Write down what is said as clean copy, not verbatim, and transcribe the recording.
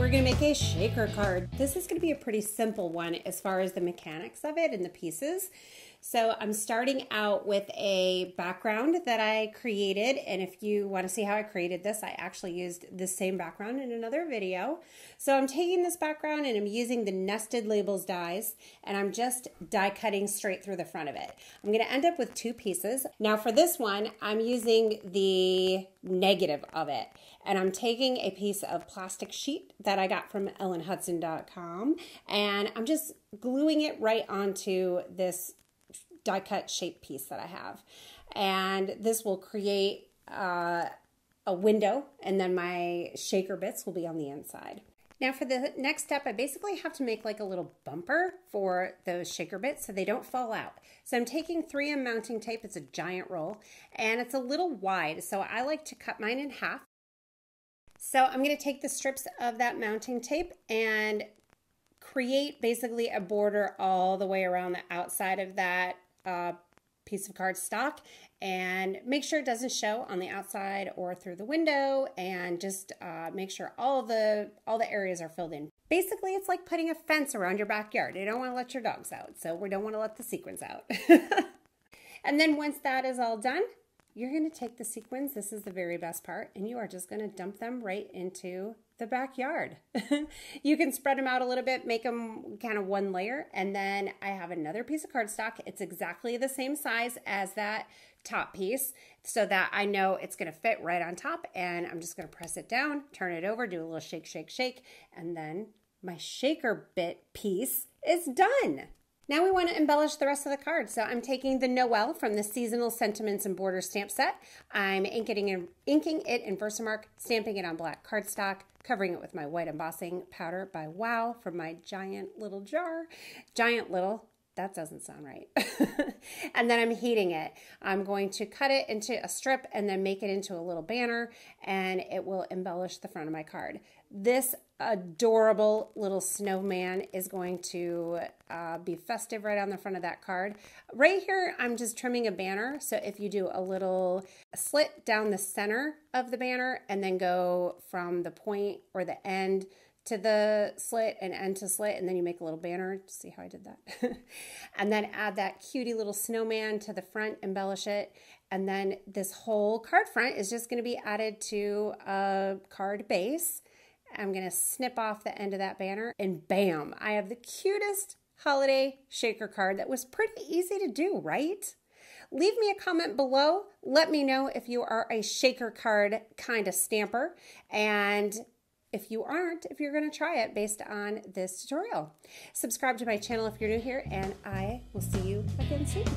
we're gonna make a shaker card. This is gonna be a pretty simple one as far as the mechanics of it and the pieces. So I'm starting out with a background that I created, and if you want to see how I created this, I actually used this same background in another video. So I'm taking this background and I'm using the nested labels dies, and I'm just die cutting straight through the front of it. I'm going to end up with two pieces. Now for this one, I'm using the negative of it, and I'm taking a piece of plastic sheet that I got from ellenhudson.com, and I'm just gluing it right onto this die cut shape piece that I have, and this will create a window, and then my shaker bits will be on the inside. Now for the next step, I basically have to make like a little bumper for those shaker bits so they don't fall out. So I'm taking 3M mounting tape, it's a giant roll, and it's a little wide, so I like to cut mine in half. So I'm going to take the strips of that mounting tape and create basically a border all the way around the outside of that piece of cardstock, and make sure it doesn't show on the outside or through the window, and just make sure all the areas are filled in. Basically, it's like putting a fence around your backyard. You don't want to let your dogs out, so we don't want to let the sequins out. And then once that is all done, you're going to take the sequins, this is the very best part, and you are just going to dump them right into the backyard. You can spread them out a little bit, make them kind of one layer, and then I have another piece of cardstock. It's exactly the same size as that top piece, so that I know it's going to fit right on top, and I'm just going to press it down, turn it over, do a little shake, shake, shake, and then my shaker bit piece is done. Now we want to embellish the rest of the card. So I'm taking the Noel from the Seasonal Sentiments and Border stamp set. I'm inking it in Versamark, stamping it on black cardstock, covering it with my white embossing powder by Wow from my giant little jar. Giant little, that doesn't sound right. And then I'm heating it. I'm going to cut it into a strip and then make it into a little banner, and it will embellish the front of my card. This adorable little snowman is going to be festive right on the front of that card. Right here, I'm just trimming a banner. So if you do a little slit down the center of the banner and then go from the point or the end to the slit and end to slit, and then you make a little banner. See how I did that? And then add that cutie little snowman to the front, embellish it. And then this whole card front is just going to be added to a card base. I'm going to snip off the end of that banner, and bam, I have the cutest holiday shaker card that was pretty easy to do, right? Leave me a comment below. Let me know if you are a shaker card kind of stamper, and if you aren't, if you're going to try it based on this tutorial. Subscribe to my channel if you're new here, and I will see you again soon.